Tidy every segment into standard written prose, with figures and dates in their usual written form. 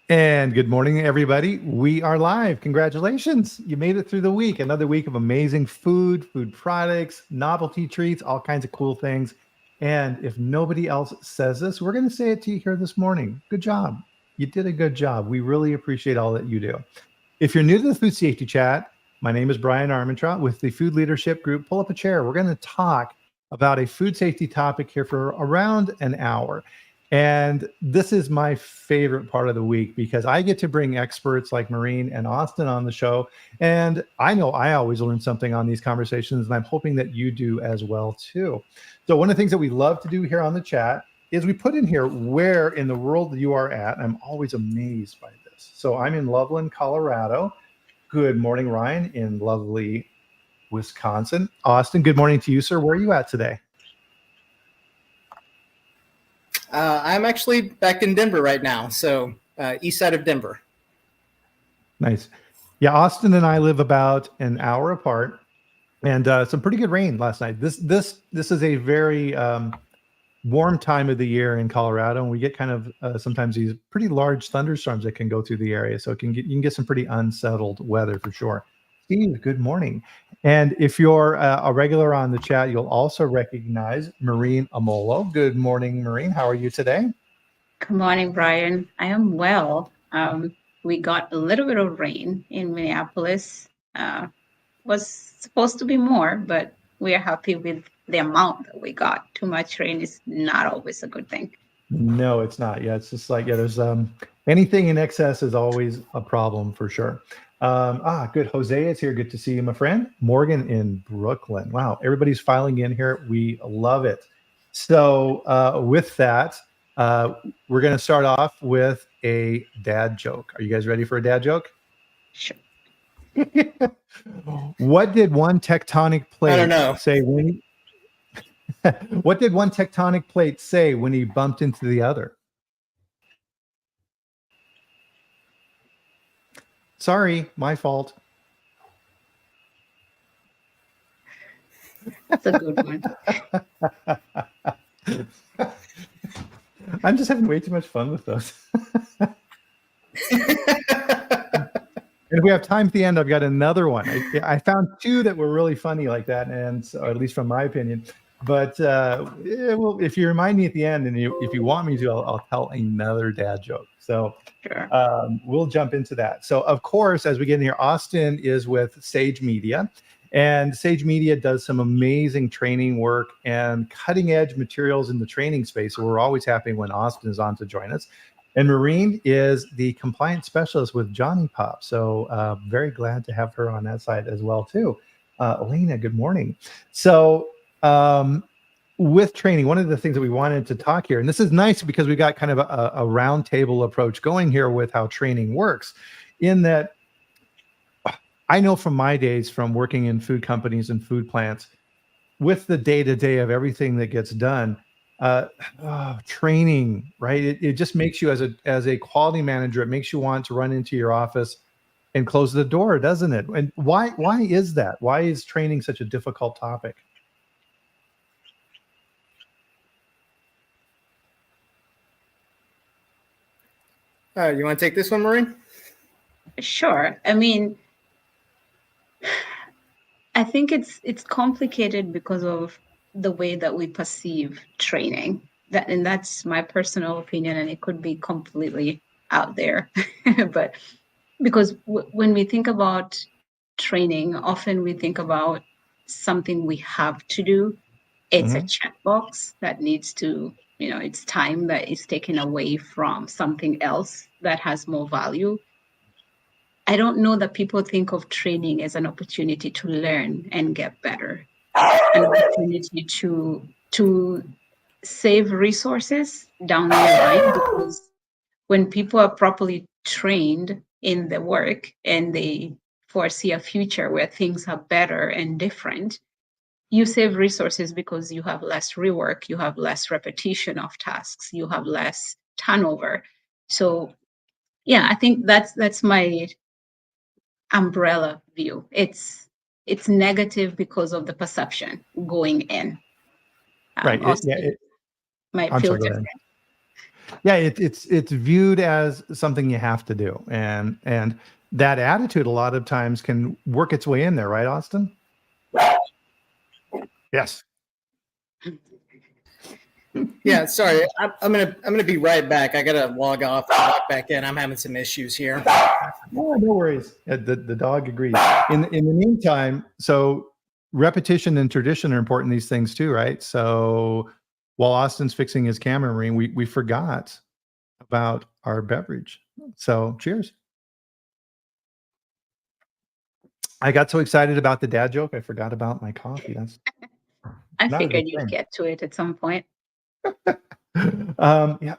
And good morning, everybody. We are live. Congratulations. You made it through the week. Another week of amazing food products, novelty treats, all kinds of cool things. And if nobody else says this, we're going to say it to you here this morning. Good job. You did a good job. We really appreciate all that you do. If you're new to the Food Safety Chat, my name is Brian Armentrout with the Food Leadership Group. Pull up a chair. We're going to talk about a food safety topic here for around an hour. And this is my favorite part of the week because I get to bring experts like Morrine and Austin on the show. And I know I always learn something on these conversations, and I'm hoping that you do as well too. So one of the things that we love to do here on the chat is we put in here where in the world you are at. I'm always amazed by this. So I'm in Loveland, Colorado. Good morning, Ryan, in lovely Wisconsin. Austin, good morning to you, sir. Where are you at today? I'm actually back in Denver right now, so east side of Denver. Nice. Yeah, Austin and I live about an hour apart, and some pretty good rain last night. This is a very warm time of the year in Colorado, and we get kind of sometimes these pretty large thunderstorms that can go through the area. So you can get some pretty unsettled weather for sure. Steve, good morning. And if you're a regular on the chat, you'll also recognize Morrine Omolo. Good morning, Morrine. How are you today? Good morning, Brian. I am well. We got a little bit of rain in Minneapolis. Was supposed to be more, but we are happy with the amount that we got. Too much rain is not always a good thing. No, it's not. Yeah, it's just like, yeah, there's anything in excess is always a problem for sure. Good. Jose is here. Good to see you, my friend. Morgan in Brooklyn. Wow, everybody's filing in here. We love it. So with that, we're going to start off with a dad joke. Are you guys ready for a dad joke? Sure. What did one tectonic plate I don't know. say when he what did one tectonic plate say when he bumped into the other? Sorry, my fault. That's a good one. I'm just having way too much fun with those. And if we have time at the end, I've got another one. I found two that were really funny like that, and so, at least from my opinion. But well, if you remind me at the end, and if you want me to, I'll tell another dad joke. So Sure. We'll jump into that. So of course, as we get in here, Austin is with Sage Media, and Sage Media does some amazing training work and cutting edge materials in the training space. So we're always happy when Austin is on to join us. And Morrine is the compliance specialist with Johnny Pop. So very glad to have her on that side as well too. Elena, good morning. So with training, one of the things that we wanted to talk here, and this is nice because we got kind of a round table approach going here with how training works, in that I know from my days from working in food companies and food plants, with the day-to-day of everything that gets done, training, right? It just makes you as a quality manager, it makes you want to run into your office and close the door, doesn't it? And why is that? Why is training such a difficult topic? You want to take this one, Morrine? Sure. I mean, I think it's complicated because of the way that we perceive training. And that's my personal opinion, and it could be completely out there. But because when we think about training, often we think about something we have to do. It's a checkbox that needs to, it's time that is taken away from something else that has more value. I don't know that people think of training as an opportunity to learn and get better, an opportunity to save resources down the line, because when people are properly trained in the work and they foresee a future where things are better and different, you save resources because you have less rework, you have less repetition of tasks, you have less turnover. So yeah, I think that's my umbrella view. It's negative because of the perception going in. Right. Might I'm feel sorry, go different. ahead. Yeah, it's viewed as something you have to do, and that attitude a lot of times can work its way in there, right, Austin? Yes. Yeah, sorry. I'm gonna be right back. I gotta log off and log back in. I'm having some issues here. No worries. The dog agrees. In the meantime, so repetition and tradition are important in these things too, right? So while Austin's fixing his camera, Marine, we forgot about our beverage. So cheers. I got so excited about the dad joke, I forgot about my coffee. That's I not a figured good you'd thing. get to it at some point. Yeah,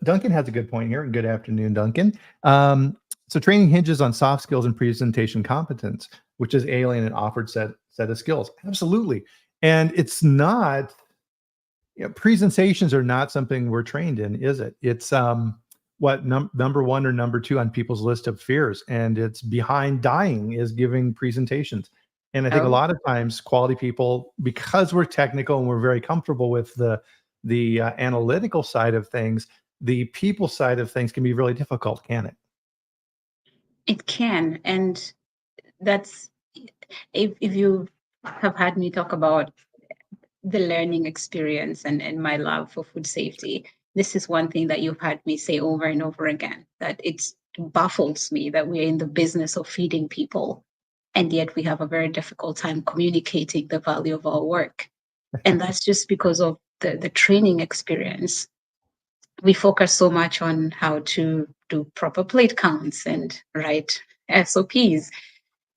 Duncan has a good point here. Good afternoon, Duncan. So training hinges on soft skills and presentation competence, which is alien and offered set of skills. Absolutely. And it's not, presentations are not something we're trained in, is it? It's what number one or number two on people's list of fears, and it's behind dying is giving presentations. And I think a Oh, lot of times quality people, because we're technical and we're very comfortable with the analytical side of things, the people side of things can be really difficult, can it? it can. And that's if you have had me talk about the learning experience and my love for food safety, this is one thing that you've had me say over and over again, that it baffles me that we're in the business of feeding people, and yet we have a very difficult time communicating the value of our work. And that's just because of the training experience. We focus so much on how to do proper plate counts and write SOPs.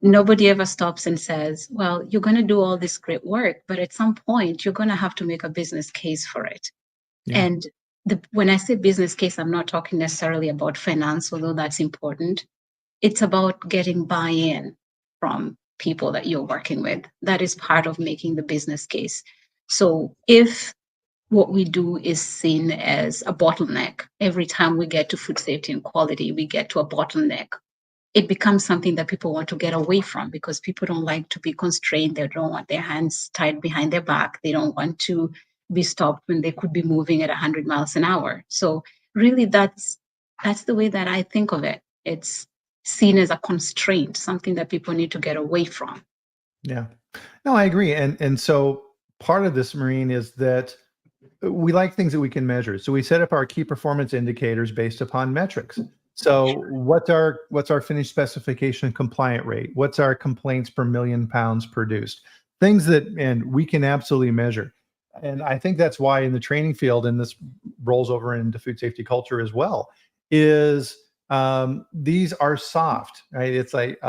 Nobody ever stops and says, well, you're going to do all this great work, but at some point you're going to have to make a business case for it. Yeah. And when I say business case, I'm not talking necessarily about finance, although that's important. It's about getting buy-in from people that you're working with. That is part of making the business case. So if what we do is seen as a bottleneck, every time we get to food safety and quality, we get to a bottleneck, it becomes something that people want to get away from, because people don't like to be constrained. They don't want their hands tied behind their back. They don't want to be stopped when they could be moving at 100 miles an hour. So really that's the way that I think of it. It's seen as a constraint, something that people need to get away from. Yeah. No, I agree. And so part of this, Marine, is that we like things that we can measure. So we set up our key performance indicators based upon metrics. So what's our finished specification compliant rate? What's our complaints per million pounds produced? Things that, and we can absolutely measure. And I think that's why in the training field, and this rolls over into food safety culture as well, is these are soft, right? It's like,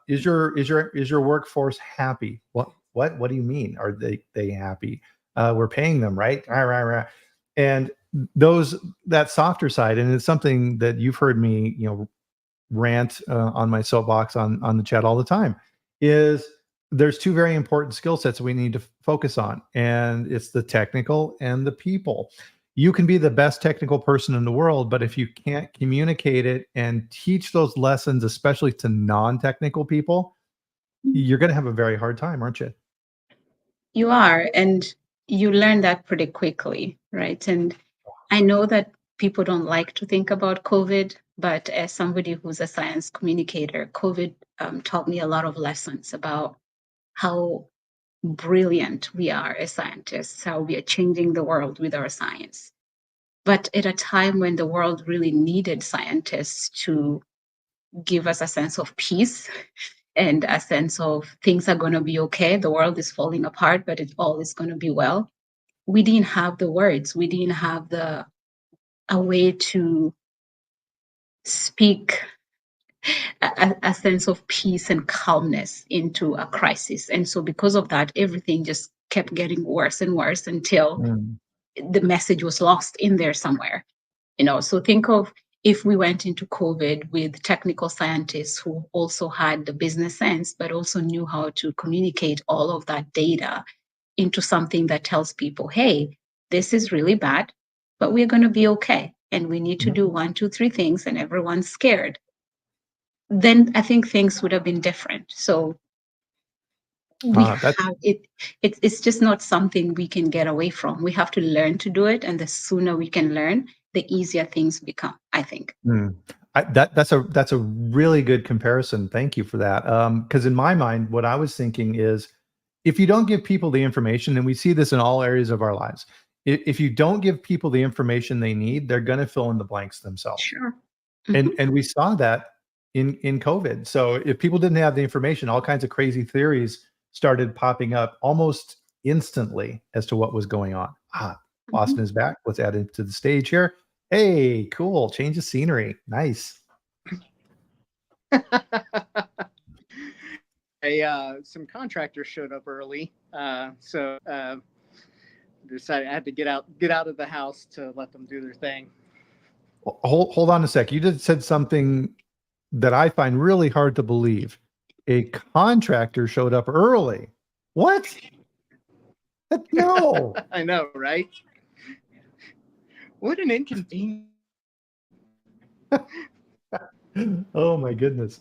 is your workforce happy? What do you mean? Are they happy? We're paying them, right? Rah, rah, rah. And that softer side, and it's something that you've heard me, rant on my soapbox on the chat all the time, is there's two very important skill sets we need to focus on, and it's the technical and the people. You can be the best technical person in the world, but if you can't communicate it and teach those lessons, especially to non-technical people, you're going to have a very hard time, aren't you? You are, and you learn that pretty quickly, right? And I know that people don't like to think about COVID, but as somebody who's a science communicator, COVID taught me a lot of lessons about how brilliant we are as scientists, how we are changing the world with our science. But at a time when the world really needed scientists to give us a sense of peace and a sense of things are going to be okay, the world is falling apart, but it all is going to be well. We didn't have the words, we didn't have a way to speak a sense of peace and calmness into a crisis. And so because of that, everything just kept getting worse and worse until the message was lost in there somewhere. So think of if we went into COVID with technical scientists who also had the business sense, but also knew how to communicate all of that data into something that tells people, hey, this is really bad, but we're going to be okay. And we need to do 1, 2, 3 things, and everyone's scared. Then I think things would have been different. So We That's have it. It's just not something we can get away from. We have to learn to do it, and the sooner we can learn, the easier things become, I think. that's a really good comparison. Thank you for that. Because in my mind, what I was thinking is, if you don't give people the information, and we see this in all areas of our lives, if you don't give people the information they need, they're going to fill in the blanks themselves. Sure. And we saw that in COVID. So if people didn't have the information, all kinds of crazy theories started popping up almost instantly as to what was going on. Austin is back. Let's add him to the stage here. Hey, cool. Change of scenery. Nice. Some contractors showed up early, so decided I had to get out of the house to let them do their thing. Hold on a sec. You just said something that I find really hard to believe. A contractor showed up early. What? No. I know, right? What an inconvenience. Oh my goodness.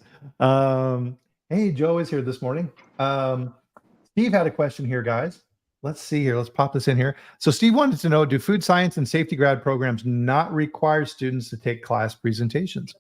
Hey, Joe is here this morning. Steve had a question here, guys. Let's see here. Let's pop this in here. So Steve wanted to know, do food science and safety grad programs not require students to take class presentations?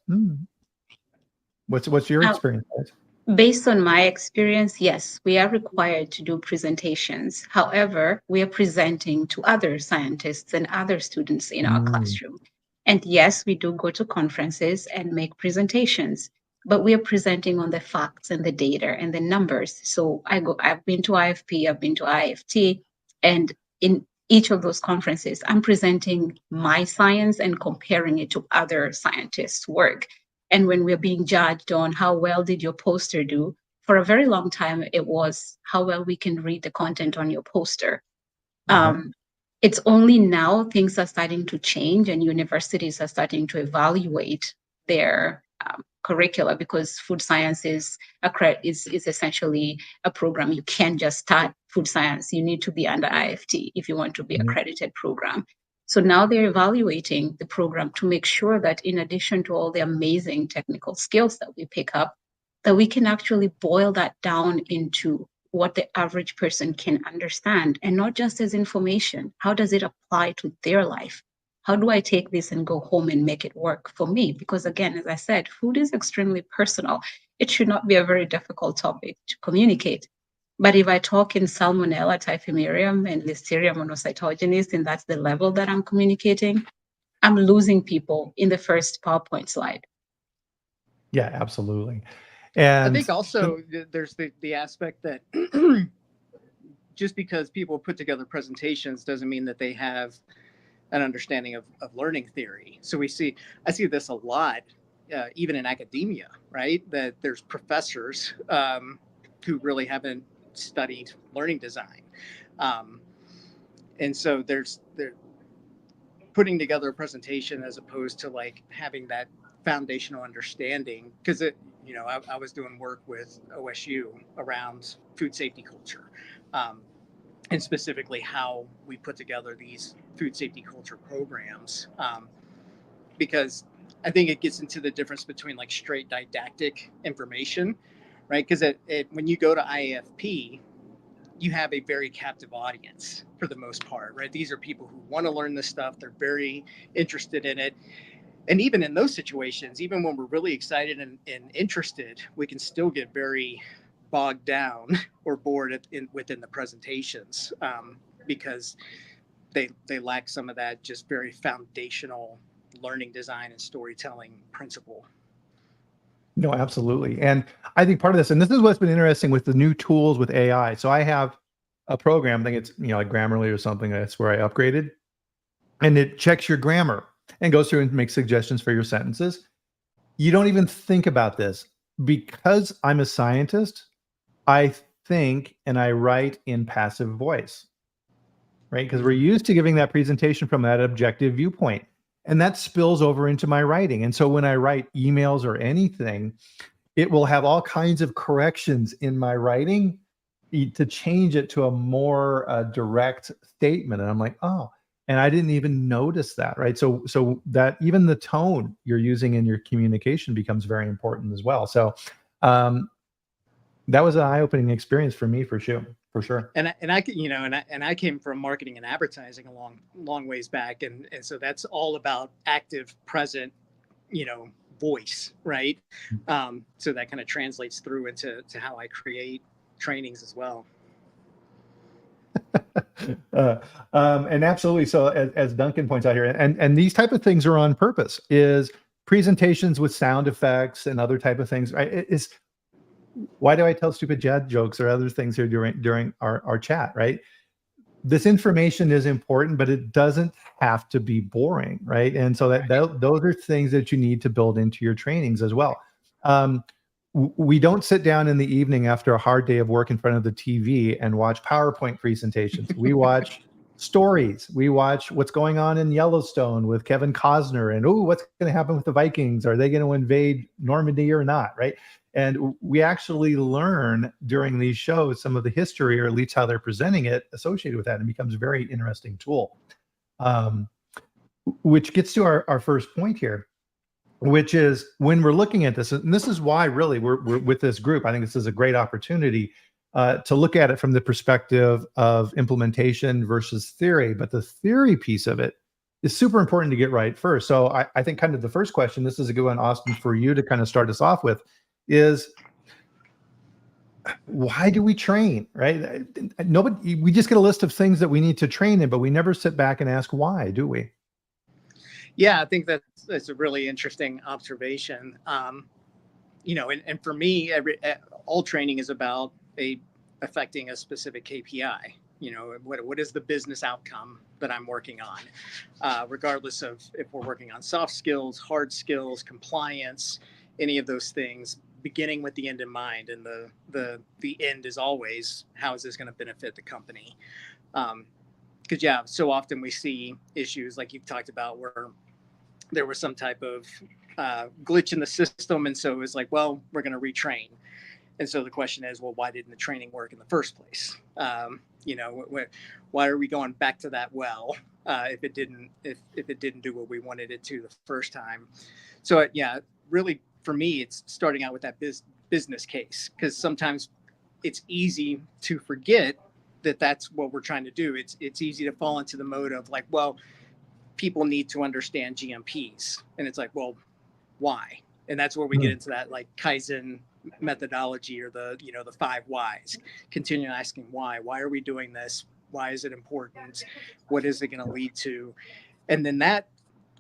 What's your experience, guys? Based on my experience, yes, we are required to do presentations. However, we are presenting to other scientists and other students in our classroom. And yes, we do go to conferences and make presentations, but we are presenting on the facts and the data and the numbers. So I've been to IFP, I've been to IFT, and in each of those conferences, I'm presenting my science and comparing it to other scientists' work. And when we're being judged on how well did your poster do, for a very long time, it was how well we can read the content on your poster. It's only now things are starting to change and universities are starting to evaluate their curricula, because food science is essentially a program. You can't just start food science. You need to be under IFT if you want to be accredited program. So now they're evaluating the program to make sure that in addition to all the amazing technical skills that we pick up, that we can actually boil that down into what the average person can understand, and not just as information. How does it apply to their life? How do I take this and go home and make it work for me? Because again, as I said, food is extremely personal. It should not be a very difficult topic to communicate. But if I talk in Salmonella typhimurium and Listeria monocytogenes, and that's the level that I'm communicating, I'm losing people in the first PowerPoint slide. Yeah, absolutely. And I think also there's the aspect that just because people put together presentations doesn't mean that they have an understanding of learning theory. So I see this a lot, even in academia, right? That there's professors who really haven't studied learning design. And so they're putting together a presentation as opposed to like having that foundational understanding, because I was doing work with OSU around food safety culture, and specifically how we put together these food safety culture programs, because I think it gets into the difference between like straight didactic information, right? Because when you go to IFP, you have a very captive audience for the most part, right? These are people who want to learn this stuff. They're very interested in it. And even in those situations, even when we're really excited and interested, we can still get very bogged down or bored within the presentations, because they lack some of that just very foundational learning design and storytelling principle. No, absolutely. And I think part of this, and this is what's been interesting with the new tools with AI. So I have a program, I think it's, like Grammarly or something. That's where I upgraded, and it checks your grammar and goes through and makes suggestions for your sentences. You don't even think about this. Because I'm a scientist, I think and I write in passive voice, right? Because we're used to giving that presentation from that objective viewpoint. And that spills over into my writing. And so when I write emails or anything, it will have all kinds of corrections in my writing to change it to a more direct statement. And I'm like, oh, and I didn't even notice that, right? So that even the tone you're using in your communication becomes very important as well. So That was an eye-opening experience for me, for sure, for sure. And I you know, and I came from marketing and advertising a long ways back, and so that's all about active, present, voice, right? So that kind of translates through into how I create trainings as well. And absolutely. So as Duncan points out here, and these type of things are on purpose, is presentations with sound effects and other type of things. Right? Is why do I tell stupid dad jokes or other things here during our chat, right? This information is important, but it doesn't have to be boring, right? And so those are things that you need to build into your trainings as well. We don't sit down in the evening after a hard day of work in front of the TV and watch PowerPoint presentations. We watch stories. We watch what's going on in Yellowstone with Kevin Costner, and what's going to happen with the Vikings? Are they going to invade Normandy or not, right? And we actually learn during these shows some of the history, or at least how they're presenting it, associated with that, and it becomes a very interesting tool. Which gets to our first point here, which is when we're looking at this, and this is why really we're with this group. I think this is a great opportunity to look at it from the perspective of implementation versus theory. But the theory piece of it is super important to get right first. So I think kind of the first question, this is a good one, Austin, for you to kind of start us off with, is why do we train, right? We just get a list of things that we need to train in, but we never sit back and ask why, do we? Yeah, I think that's a really interesting observation. And for me, all training is about affecting a specific KPI. What is the business outcome that I'm working on, regardless of if we're working on soft skills, hard skills, compliance, any of those things, beginning with the end in mind. And the end is always, how is this going to benefit the company? Because so often we see issues like you've talked about where there was some type of glitch in the system, and so it was like, well, we're going to retrain. And so the question is, well, why didn't the training work in the first place? Why are we going back to that well if it didn't do what we wanted it to the first time? So really for me, it's starting out with that business case, because sometimes it's easy to forget that that's what we're trying to do. It's easy to fall into the mode of like, well, people need to understand GMPs, and it's like, well, why? And that's where we get into that like Kaizen methodology, or the 5 whys. Continue asking why are we doing this? Why is it important? What is it going to lead to? And then that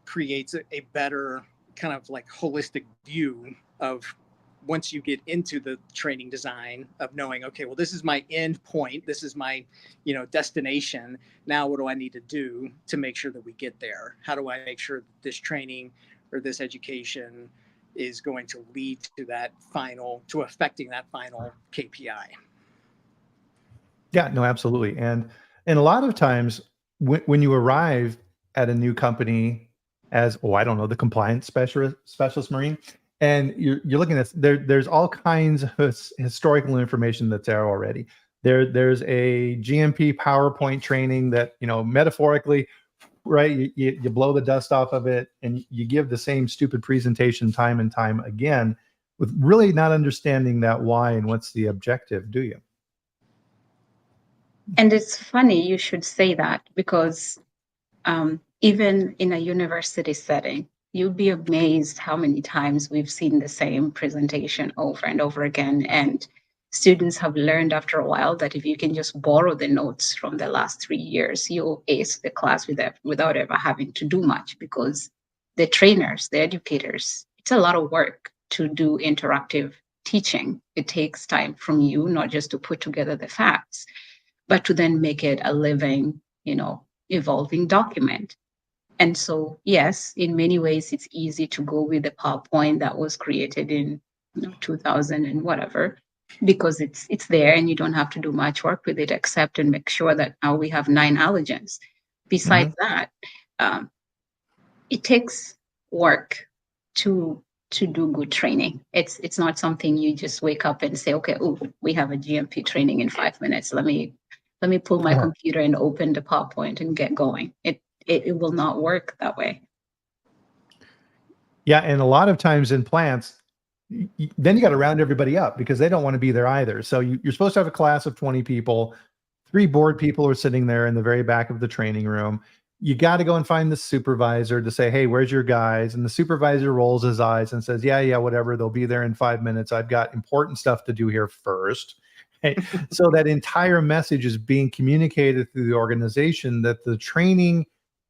creates a better kind of like holistic view of, once you get into the training design, of knowing, okay, well, this is my end point. This is my, destination. Now, what do I need to do to make sure that we get there? How do I make sure that this training or this education is going to lead to affecting that final KPI? Yeah, no, absolutely. And a lot of times when you arrive at a new company as, I don't know, the compliance specialist, Morrine, and you're looking at there's all kinds of historical information that's there already. There's a GMP PowerPoint training that, metaphorically, right, you blow the dust off of it and you give the same stupid presentation time and time again, with really not understanding that why and what's the objective, do you? And it's funny you should say that, because even in a university setting, you'd be amazed how many times we've seen the same presentation over and over again. And students have learned after a while that if you can just borrow the notes from the last 3 years, you'll ace the class without ever having to do much, because the trainers, the educators, it's a lot of work to do interactive teaching. It takes time from you, not just to put together the facts, but to then make it a living, evolving document. And so, yes, in many ways, it's easy to go with the PowerPoint that was created in 2000 and whatever, because it's there and you don't have to do much work with it except and make sure that now we have 9 allergens. Besides that, it takes work to do good training. It's not something you just wake up and say, okay, we have a GMP training in 5 minutes. Let me pull my computer and open the PowerPoint and get going. It will not work that way. Yeah, and a lot of times in plants, then you got to round everybody up because they don't want to be there either. So you're supposed to have a class of 20 people. 3 board people are sitting there in the very back of the training room. You got to go and find the supervisor to say, hey, where's your guys? And the supervisor rolls his eyes and says, yeah, whatever. They'll be there in 5 minutes. I've got important stuff to do here first. Okay? So that entire message is being communicated through the organization that the training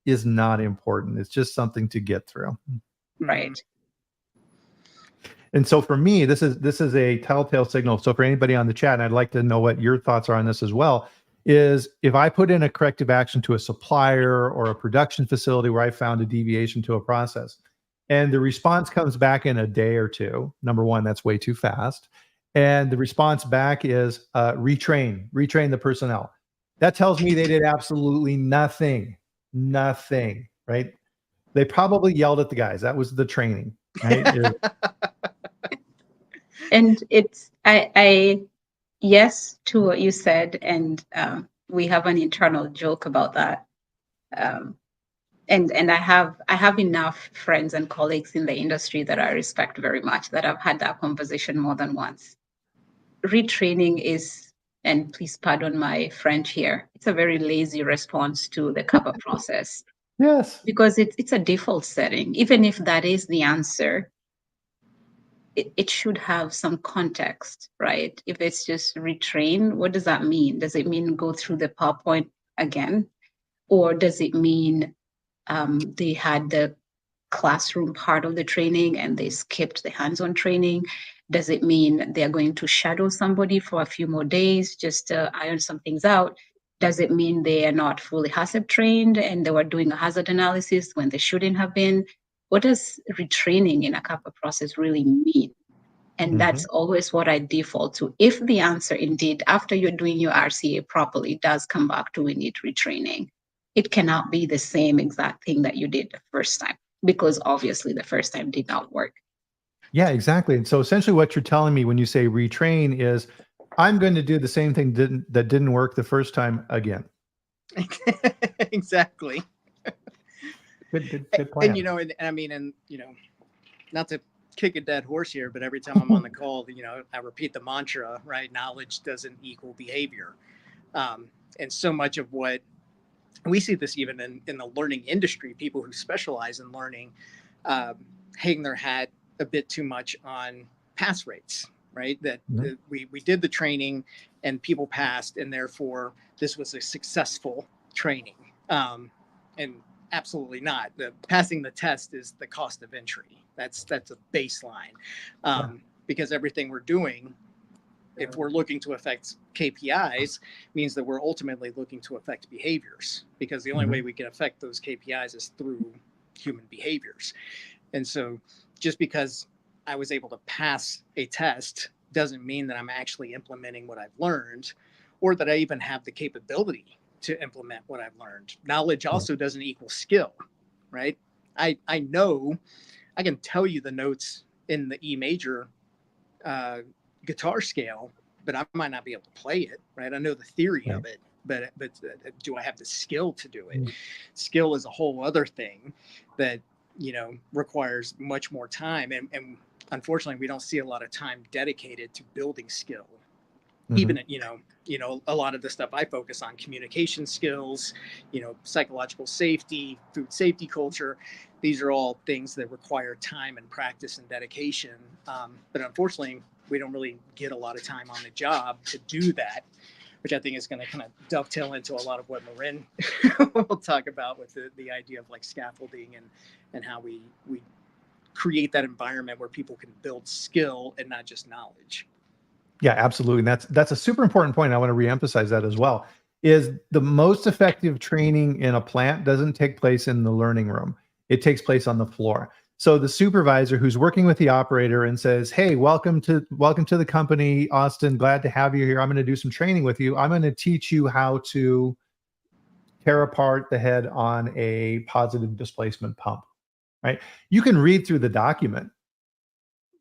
is not important. It's just something to get through. Right. And so for me, this is a telltale signal. So for anybody on the chat, and I'd like to know what your thoughts are on this as well, is if I put in a corrective action to a supplier or a production facility where I found a deviation to a process, and the response comes back in a day or two, number one, that's way too fast. And the response back is retrain the personnel. That tells me they did absolutely nothing, right? They probably yelled at the guys. That was the training, right? And it's I yes to what you said, and we have an internal joke about that. And I have enough friends and colleagues in the industry that I respect very much that I've had that conversation more than once. Retraining is, and please pardon my French here, it's a very lazy response to the CAPA process. Yes. Because it's a default setting. Even if that is the answer, it should have some context, right? If it's just retrain, what does that mean? Does it mean go through the PowerPoint again? Or does it mean they had the classroom part of the training and they skipped the hands-on training? Does it mean they're going to shadow somebody for a few more days just to iron some things out? Does it mean they are not fully HACCP trained and they were doing a hazard analysis when they shouldn't have been? What does retraining in a CAPA process really mean? And that's always what I default to. If the answer indeed, after you're doing your RCA properly, does come back to we need retraining, it cannot be the same exact thing that you did the first time, because obviously the first time did not work. Yeah, exactly. And so essentially what you're telling me when you say retrain is I'm going to do the same thing that didn't work the first time again. Exactly. Good plan. And, and I mean, and, not to kick a dead horse here, but every time I'm on the call, I repeat the mantra, right? Knowledge doesn't equal behavior. And so much of what we see this even in the learning industry, people who specialize in learning, hang their hat a bit too much on pass rates, right? That we did the training and people passed, and therefore this was a successful training. And absolutely not. Passing the test is the cost of entry. That's a baseline, because everything we're doing, if we're looking to affect KPIs, means that we're ultimately looking to affect behaviors, because the only way we can affect those KPIs is through human behaviors. And so just because I was able to pass a test doesn't mean that I'm actually implementing what I've learned, or that I even have the capability to implement what I've learned. Knowledge also doesn't equal skill, right? I know, I can tell you the notes in the E major guitar scale, but I might not be able to play it, right? I know the theory of it, but do I have the skill to do it? Skill is a whole other thing that, requires much more time. And unfortunately, we don't see a lot of time dedicated to building skill. Even, a lot of the stuff I focus on, communication skills, psychological safety, food safety culture, these are all things that require time and practice and dedication. But unfortunately, we don't really get a lot of time on the job to do that, which I think is going to kind of dovetail into a lot of what Morrine will talk about with the idea of like scaffolding and how we create that environment where people can build skill and not just knowledge. Yeah, absolutely. And that's a super important point. I want to reemphasize that as well, is the most effective training in a plant doesn't take place in the learning room. It takes place on the floor. So the supervisor who's working with the operator and says, hey, welcome to the company, Austin, glad to have you here. I'm going to do some training with you. I'm going to teach you how to tear apart the head on a positive displacement pump, right? You can read through the document.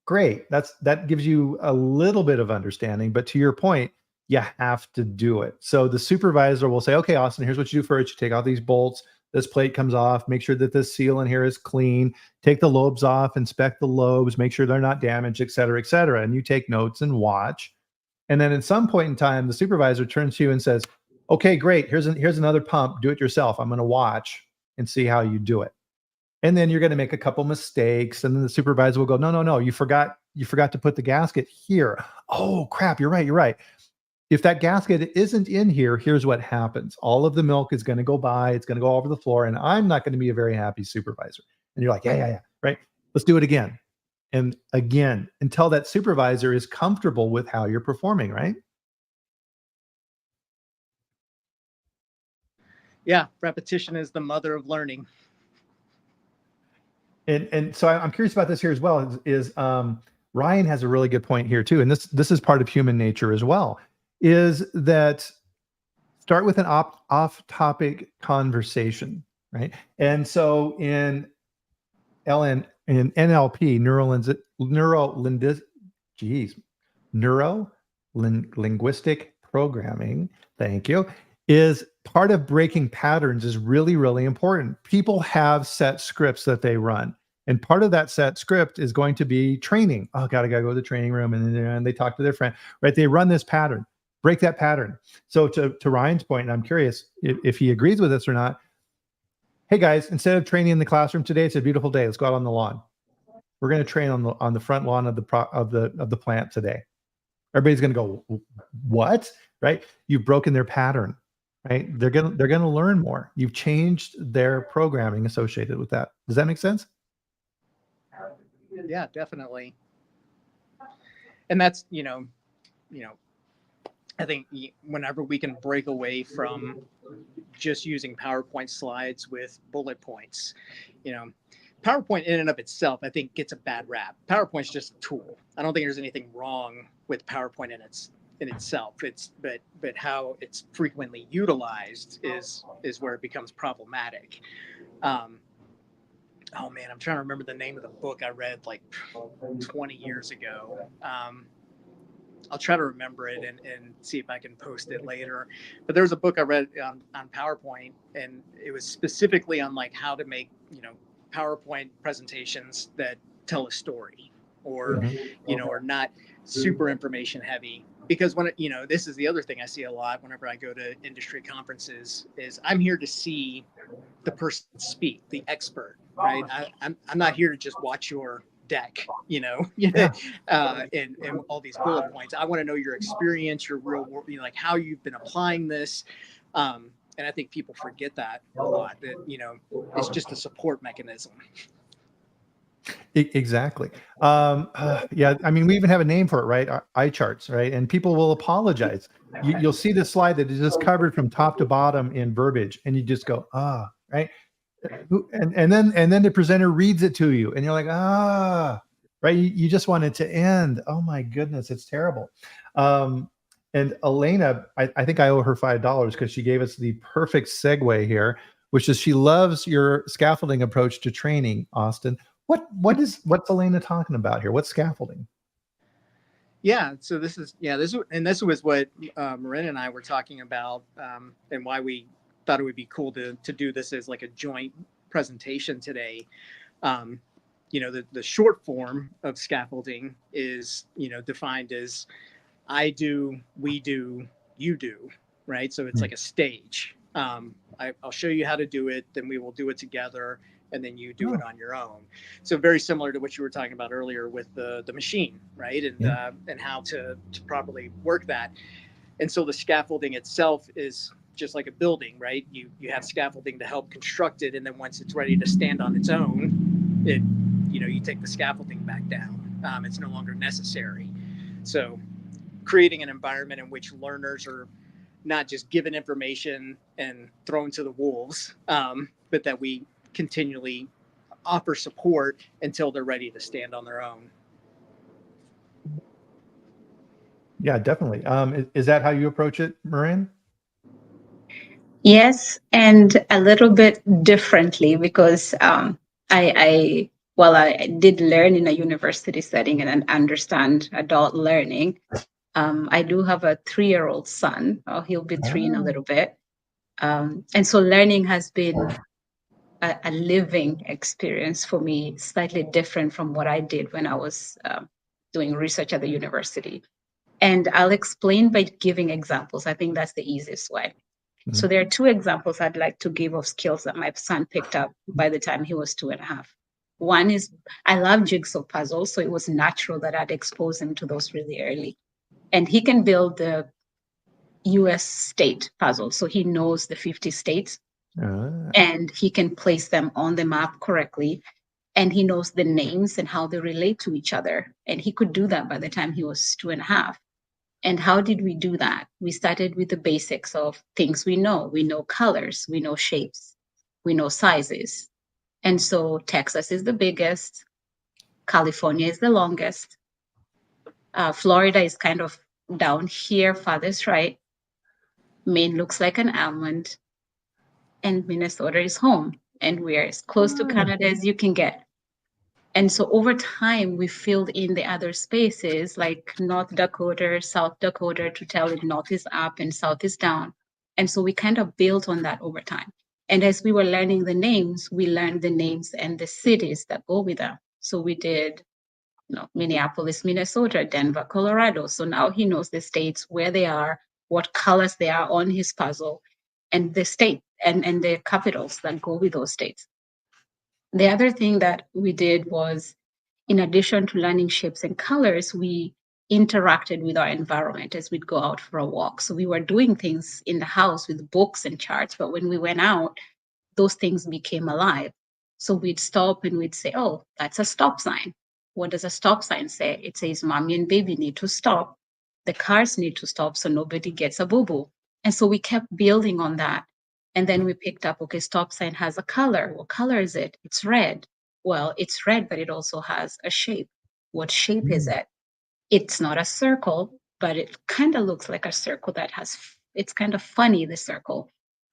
Great. That gives you a little bit of understanding, but to your point, you have to do it. So the supervisor will say, okay, Austin, here's what you do first. You take out these bolts. This plate comes off. Make sure that this seal in here is clean. Take the lobes off, inspect the lobes, make sure they're not damaged, et cetera, et cetera. And you take notes and watch. And then at some point in time, the supervisor turns to you and says, okay, great. Here's another pump. Do it yourself. I'm going to watch and see how you do it. And then you're going to make a couple mistakes. And then the supervisor will go, no, you forgot to put the gasket here. Oh, crap. You're right. If that gasket isn't in here, here's what happens. All of the milk is going to go by. It's going to go all over the floor. And I'm not going to be a very happy supervisor. And you're like, yeah. Right. Let's do it again. And again, until that supervisor is comfortable with how you're performing, right? Yeah. Repetition is the mother of learning. And so I'm curious about this here as well. Ryan has a really good point here too, and this is part of human nature as well. Is that start with an off-topic conversation, right? And so in NLP, neuro-linguistic programming, thank you, is part of breaking patterns is really, really important. People have set scripts that they run. And part of that set script is going to be training. Oh, God, I got to go to the training room. And they talk to their friend, right? They run this pattern, break that pattern. So to Ryan's point, and I'm curious if he agrees with this or not. Hey guys, instead of training in the classroom today, it's a beautiful day. Let's go out on the lawn. We're going to train on the front lawn of the plant today. Everybody's going to go, what? Right? You've broken their pattern. Right? They're gonna learn more. You've changed their programming associated with that. Does that make sense? Yeah, definitely. And that's, I think whenever we can break away from just using PowerPoint slides with bullet points, PowerPoint in and of itself, I think gets a bad rap. PowerPoint's just a tool. I don't think there's anything wrong with PowerPoint in itself. But how it's frequently utilized is where it becomes problematic. Oh man, I'm trying to remember the name of the book I read like 20 years ago. I'll try to remember it and see if I can post it later. But there was a book I read on PowerPoint, and it was specifically on like how to make PowerPoint presentations that tell a story, or or not super information heavy. Because when this is the other thing I see a lot whenever I go to industry conferences is I'm here to see the person speak, the expert, right? I'm not here to just watch your deck, and all these bullet points. I want to know your experience, your real world, like how you've been applying this. And I think people forget that a lot, that, it's just a support mechanism. Exactly. Yeah. I mean, we even have a name for it, right? Eye charts, right? And people will apologize. You'll see this slide that is just covered from top to bottom in verbiage, and you just go, right? And then the presenter reads it to you, and you're like, right? You just want it to end. Oh my goodness, it's terrible. And Elena, I think I owe her $5 because she gave us the perfect segue here, which is she loves your scaffolding approach to training, Austin. What's Elena talking about here? What's scaffolding? Yeah, so this was what Morrine and I were talking about, and why we thought it would be cool to do this as like a joint presentation today. The short form of scaffolding is defined as I do, we do, you do, right? So it's like a stage. I'll show you how to do it, then we will do it together, and then you do it on your own. So very similar to what you were talking about earlier with the machine, right? And how to properly work that. And so the scaffolding itself is just like a building, right? You have scaffolding to help construct it, and then once it's ready to stand on its own, you take the scaffolding back down. It's no longer necessary. So creating an environment in which learners are not just given information and thrown to the wolves, but that we continually offer support until they're ready to stand on their own. Yeah, definitely. Is that how you approach it, Morrine? Yes, and a little bit differently because I did learn in a university setting and understand adult learning. I do have a 3-year-old son. He'll be 3 in a little bit. And so learning has been a living experience for me, slightly different from what I did when I was doing research at the university. And I'll explain by giving examples. I think that's the easiest way. Mhm. So there are two examples I'd like to give of skills that my son picked up by the time he was 2.5. One is, I love jigsaw puzzles, so it was natural that I'd expose him to those really early. And he can build the US state puzzle, so he knows the 50 states and he can place them on the map correctly. And he knows the names and how they relate to each other. And he could do that by the time he was 2.5. And how did we do that? We started with the basics of things we know. We know colors, we know shapes, we know sizes. And so Texas is the biggest, California is the longest, Florida is kind of down here, farthest right, Maine looks like an almond, and Minnesota is home. And we're as close to Canada as you can get. And so over time, we filled in the other spaces like North Dakota, South Dakota to tell it North is up and South is down. And so we kind of built on that over time. And as we were learning the names, we learned the names and the cities that go with them. So we did, Minneapolis, Minnesota, Denver, Colorado. So now he knows the states, where they are, what colors they are on his puzzle, and the state and the capitals that go with those states. The other thing that we did was, in addition to learning shapes and colors, we interacted with our environment as we'd go out for a walk. So we were doing things in the house with books and charts, but when we went out, those things became alive. So we'd stop and we'd say, oh, that's a stop sign. What does a stop sign say? It says mommy and baby need to stop. The cars need to stop so nobody gets a boo-boo. And so we kept building on that. And then we picked up, okay, stop sign has a color. What color is it? It's red. Well, it's red, but it also has a shape. What shape is it? It's not a circle, but it kind of looks like a circle it's kind of funny, the circle.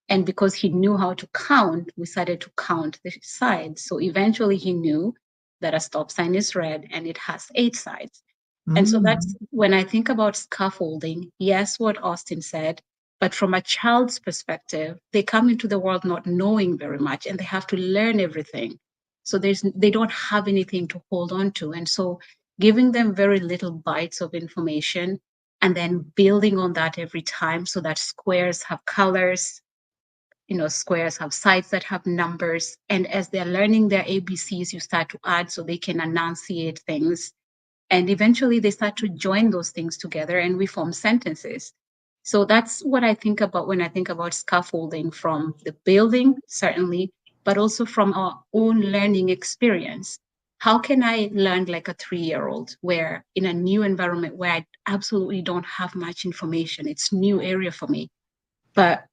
And because he knew how to count, we started to count the sides. So eventually he knew that a stop sign is red and it has 8 sides. And so that's when I think about scaffolding, yes, what Austin said, but from a child's perspective, they come into the world not knowing very much and they have to learn everything. So they don't have anything to hold on to. And so giving them very little bites of information and then building on that every time so that squares have colors, squares have sides that have numbers. And as they're learning their ABCs, you start to add so they can enunciate things. And eventually they start to join those things together and we form sentences. So that's what I think about when I think about scaffolding, from the building, certainly, but also from our own learning experience. How can I learn like a 3-year-old where in a new environment where I absolutely don't have much information? It's new area for me, but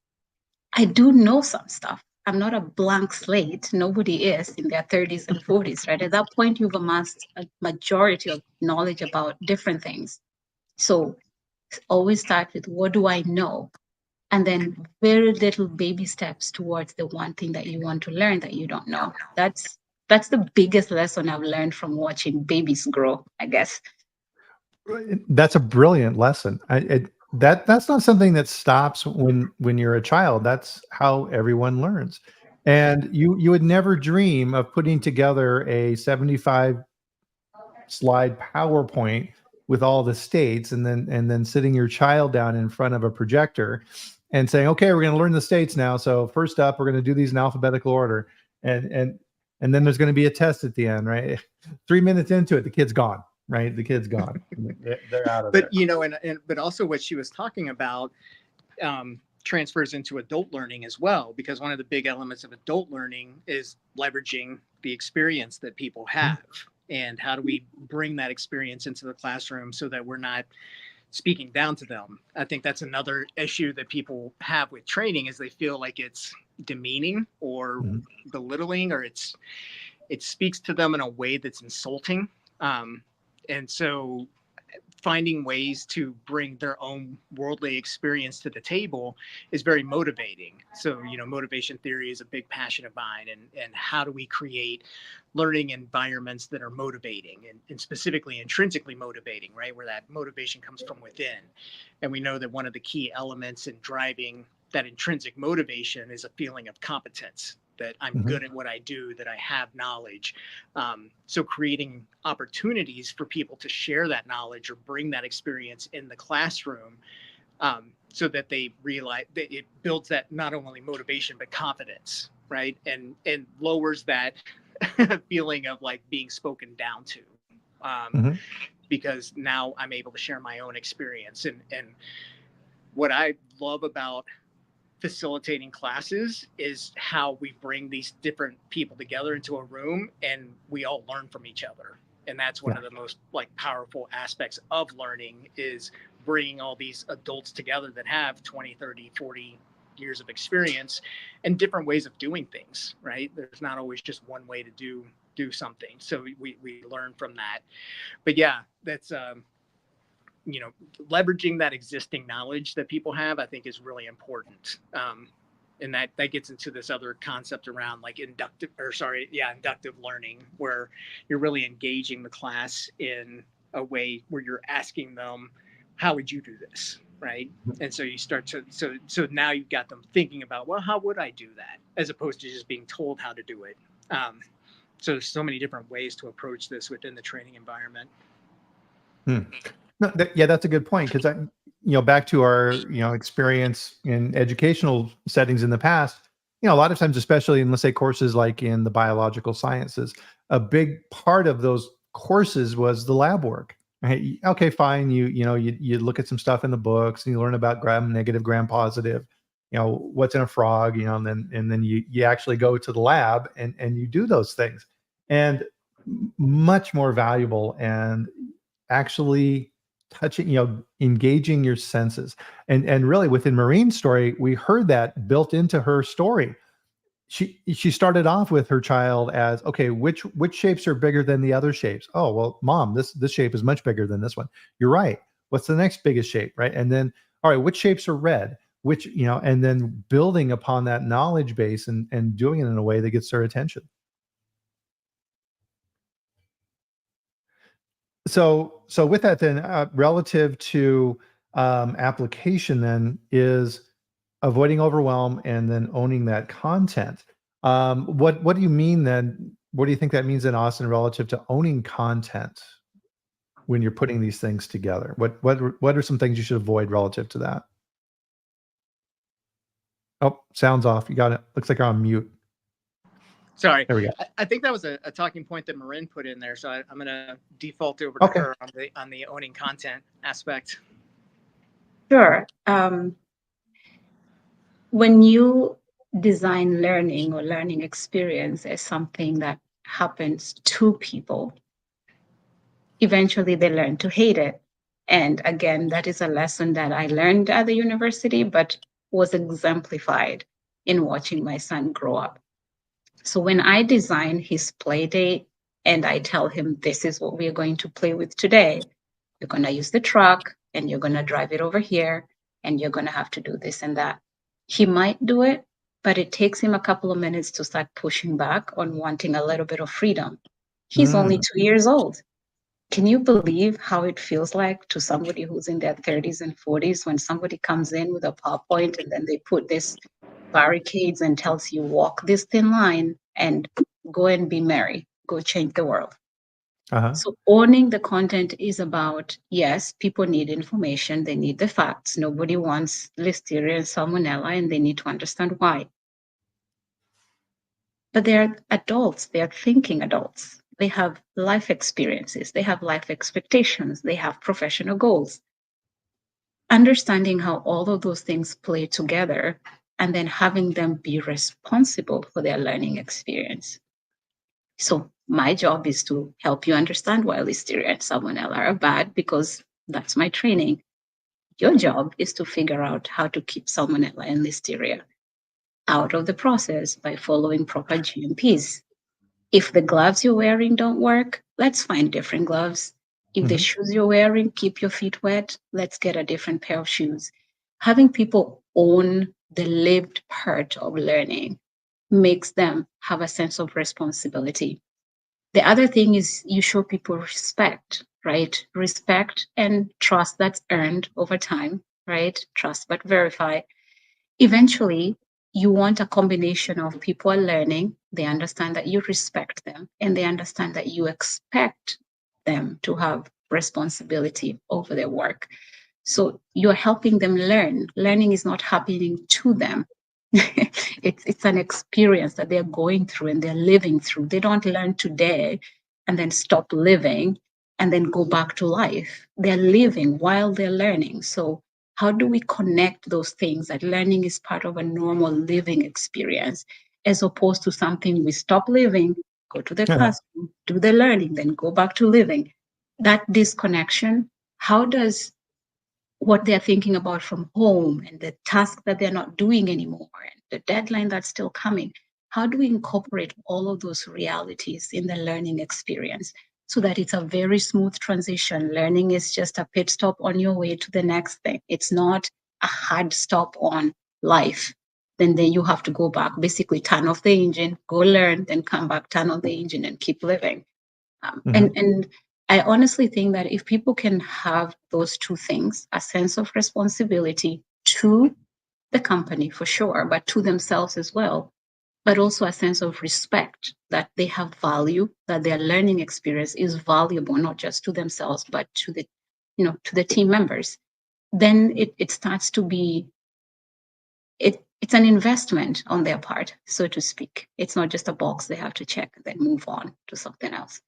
I do know some stuff. I'm not a blank slate. Nobody is in their 30s and 40s, right? At that point, you've amassed a majority of knowledge about different things. So always start with, what do I know? And then very little baby steps towards the one thing that you want to learn that you don't know. That's the biggest lesson I've learned from watching babies grow, I guess. That's a brilliant lesson. That's not something that stops when you're a child. That's how everyone learns. And you would never dream of putting together a 75 slide PowerPoint with all the states and then sitting your child down in front of a projector and saying, okay, we're going to learn the states now. So first up, we're going to do these in alphabetical order. And then there's going to be a test at the end, right? 3 minutes into it, the kid's gone. Right, the kid's gone. They're out of But there. but also what she was talking about transfers into adult learning as well, because one of the big elements of adult learning is leveraging the experience that people have, and how do we bring that experience into the classroom so that we're not speaking down to them. I think that's another issue that people have with training, is they feel like it's demeaning or belittling, or it speaks to them in a way that's insulting. And so finding ways to bring their own worldly experience to the table is very motivating. So, motivation theory is a big passion of mine, and how do we create learning environments that are motivating and specifically intrinsically motivating, right? Where that motivation comes from within. And we know that one of the key elements in driving that intrinsic motivation is a feeling of competence. that I'm Mhm. good at what I do, that I have knowledge. So creating opportunities for people to share that knowledge or bring that experience in the classroom, so that they realize that it builds that not only motivation but confidence, right? And lowers that feeling of like being spoken down to. Mhm. Because now I'm able to share my own experience. And what I love about facilitating classes is how we bring these different people together into a room and we all learn from each other. And that's one Yeah. of the most like powerful aspects of learning, is bringing all these adults together that have 20, 30, 40 years of experience and different ways of doing things, right? There's not always just one way to do something. So we learn from that. But yeah, that's leveraging that existing knowledge that people have, I think, is really important. And that gets into this other concept around like inductive learning, where you're really engaging the class in a way where you're asking them, how would you do this? Right. And so you start to, so now you've got them thinking about, well, how would I do that? As opposed to just being told how to do it. So there's so many different ways to approach this within the training environment. Hmm. No, yeah, that's a good point, because back to our, experience in educational settings in the past, a lot of times, especially in, let's say, courses like in the biological sciences, a big part of those courses was the lab work. Right? Okay, fine. You look at some stuff in the books and you learn about gram negative, gram positive, what's in a frog, and then you actually go to the lab and you do those things. And much more valuable and actually touching, engaging your senses. And really, within Morrine's story, we heard that built into her story. She started off with her child as, okay, which shapes are bigger than the other shapes? Oh, well, mom, this shape is much bigger than this one. You're right. What's the next biggest shape, right? And then, all right, which shapes are red? Which, and then building upon that knowledge base and doing it in a way that gets their attention. So with that, then, relative to application, then, is avoiding overwhelm and then owning that content. What do you mean then? What do you think that means in Austin relative to owning content when you're putting these things together? What are some things you should avoid relative to that? Oh, sounds off. You got it. Looks like you're on mute. Sorry, There we go. I think that was a talking point that Morrine put in there, so I'm going to default over to Okay. her on the owning content aspect. Sure. When you design learning or learning experience as something that happens to people, eventually they learn to hate it. And again, that is a lesson that I learned at the university, but was exemplified in watching my son grow up. So when I design his play date and I tell him, this is what we're going to play with today, you're going to use the truck and you're going to drive it over here and you're going to have to do this and that. He might do it, but it takes him a couple of minutes to start pushing back on wanting a little bit of freedom. He's only 2 years old. Can you believe how it feels like to somebody who's in their 30s and 40s when somebody comes in with a PowerPoint and then they put this barricades and tells you walk this thin line and go and be merry, go change the world. Uh-huh. So owning the content is about, yes, people need information, they need the facts. Nobody wants listeria and salmonella, and they need to understand why. But they're adults, they're thinking adults. They have life experiences, they have life expectations, they have professional goals. Understanding how all of those things play together and then having them be responsible for their learning experience. So my job is to help you understand why listeria and salmonella are bad, because that's my training. Your job is to figure out how to keep salmonella and listeria out of the process by following proper GMPs. If the gloves you're wearing don't work, let's find different gloves. If the shoes you're wearing keep your feet wet, let's get a different pair of shoes. Having people own the lived part of learning makes them have a sense of responsibility. The other thing is you show people respect, right? Respect and trust that's earned over time, right? Trust but verify. Eventually, you want a combination of people are learning, they understand that you respect them, and they understand that you expect them to have responsibility over their work. So you're helping them learn. Learning is not happening to them. It's an experience that they're going through and they're living through. They don't learn today and then stop living and then go back to life. They're living while they're learning. So how do we connect those things, that learning is part of a normal living experience, as opposed to something we stop living, go to the classroom, do the learning, then go back to living? That disconnection, how does what they're thinking about from home and the task that they're not doing anymore and the deadline that's still coming, how do we incorporate all of those realities in the learning experience so that it's a very smooth transition? Learning is just a pit stop on your way to the next thing. It's not a hard stop on life. Then you have to go back, basically turn off the engine, go learn, then come back, turn on the engine and keep living. And I honestly think that if people can have those two things, a sense of responsibility to the company for sure, but to themselves as well, but also a sense of respect that they have value, that their learning experience is valuable, not just to themselves, but to the, to the team members, then it starts to be, it's an investment on their part, so to speak. It's not just a box they have to check and then move on to something else.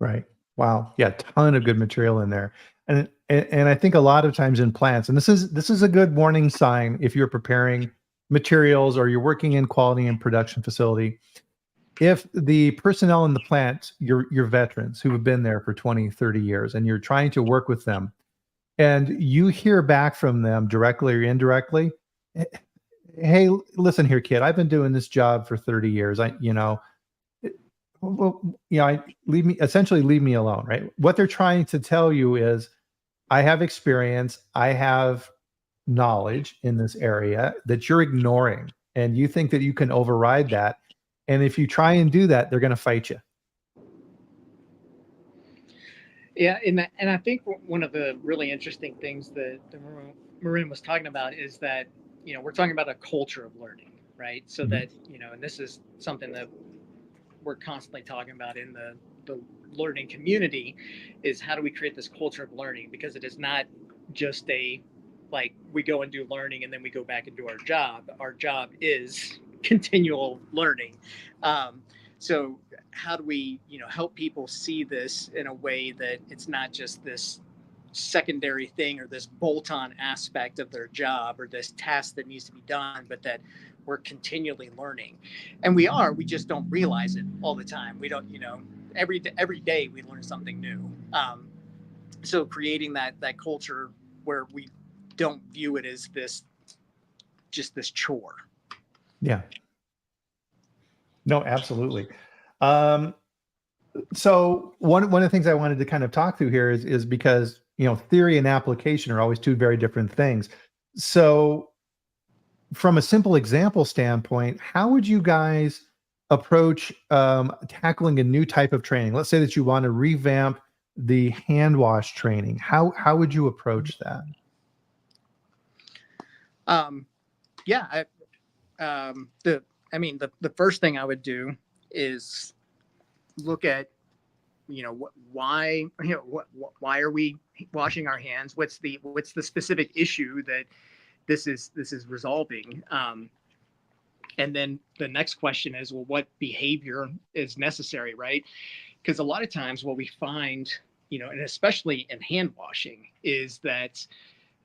Right. Wow. Yeah, ton of good material in there. And I think a lot of times in plants, and this is a good warning sign if you're preparing materials or you're working in quality and production facility. If the personnel in the plant, your veterans who have been there for 20, 30 years, and you're trying to work with them, and you hear back from them directly or indirectly, hey, listen here, kid, I've been doing this job for 30 years. Leave me alone, right? What they're trying to tell you is, I have experience, I have knowledge in this area that you're ignoring, and you think that you can override that. And if you try and do that, they're going to fight you. Yeah, and I think one of the really interesting things that Morrine was talking about is that, we're talking about a culture of learning, right? So that, and this is something that we're constantly talking about in the learning community, is how do we create this culture of learning? Because it is not just like we go and do learning and then we go back and do our job. Our job is continual learning. So how do we, help people see this in a way that it's not just this secondary thing or this bolt-on aspect of their job or this task that needs to be done, but that we're continually learning? And we just don't realize it all the time. We don't, every day we learn something new. So creating that culture where we don't view it as this chore. Yeah. No, absolutely. So one of the things I wanted to kind of talk through here is because, theory and application are always two very different things. So from a simple example standpoint, how would you guys approach tackling a new type of training? Let's say that you want to revamp the hand wash training. How would you approach that? The first thing I would do is look at, why are we washing our hands? What's the specific issue that this is resolving? And then the next question is, well, what behavior is necessary, right? Because a lot of times what we find, and especially in hand washing, is that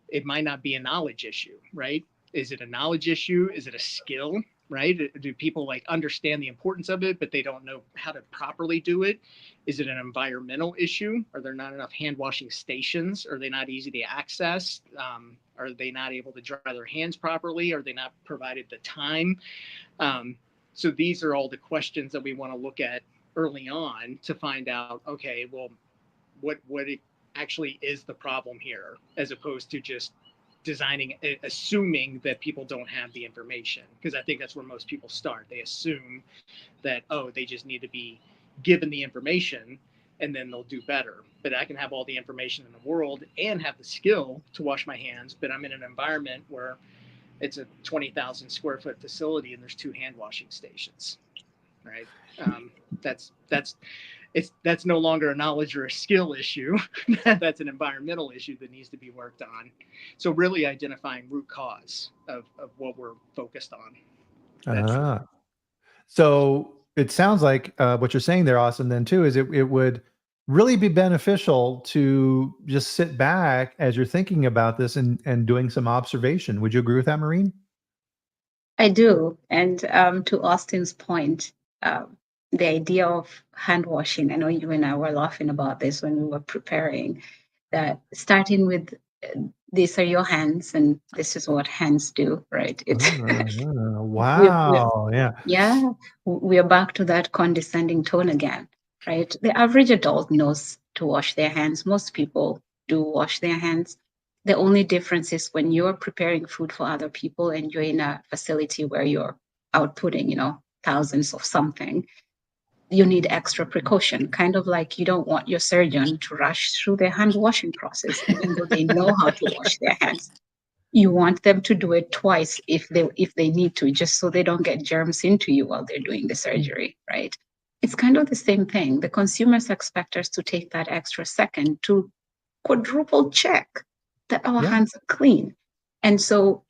it might not be a knowledge issue, right? Is it a knowledge issue? Is it a skill, right? Do people understand the importance of it, but they don't know how to properly do it? Is it an environmental issue? Are there not enough hand washing stations? Are they not easy to access? Are they not able to dry their hands properly? Are they not provided the time? So these are all the questions that we want to look at early on to find out, okay, well, what actually is the problem here, as opposed to just assuming that people don't have the information. Because I think that's where most people start. They assume that, they just need to be given the information and then they'll do better. But I can have all the information in the world and have the skill to wash my hands, but I'm in an environment where it's a 20,000 square foot facility and there's 2 hand washing stations, right? That's no longer a knowledge or a skill issue. That's an environmental issue that needs to be worked on. So really identifying root cause of what we're focused on. Ah. So it sounds like what you're saying there, Austin, then too, is it would really be beneficial to just sit back as you're thinking about this and doing some observation. Would you agree with that, Morrine? I do. And to Austin's point, the idea of hand washing, I know you and I were laughing about this when we were preparing, that starting with these are your hands and this is what hands do, right? It's Wow. Yeah. yeah, we are back to that condescending tone again, right? The average adult knows to wash their hands. Most people do wash their hands. The only difference is when you're preparing food for other people and you're in a facility where you're outputting, thousands of something, you need extra precaution. Kind of like you don't want your surgeon to rush through their hand washing process, even though they know how to wash their hands. You want them to do it twice if they need to, just so they don't get germs into you while they're doing the surgery, right? It's kind of the same thing. The consumers expect us to take that extra second to quadruple check that our hands are clean. And so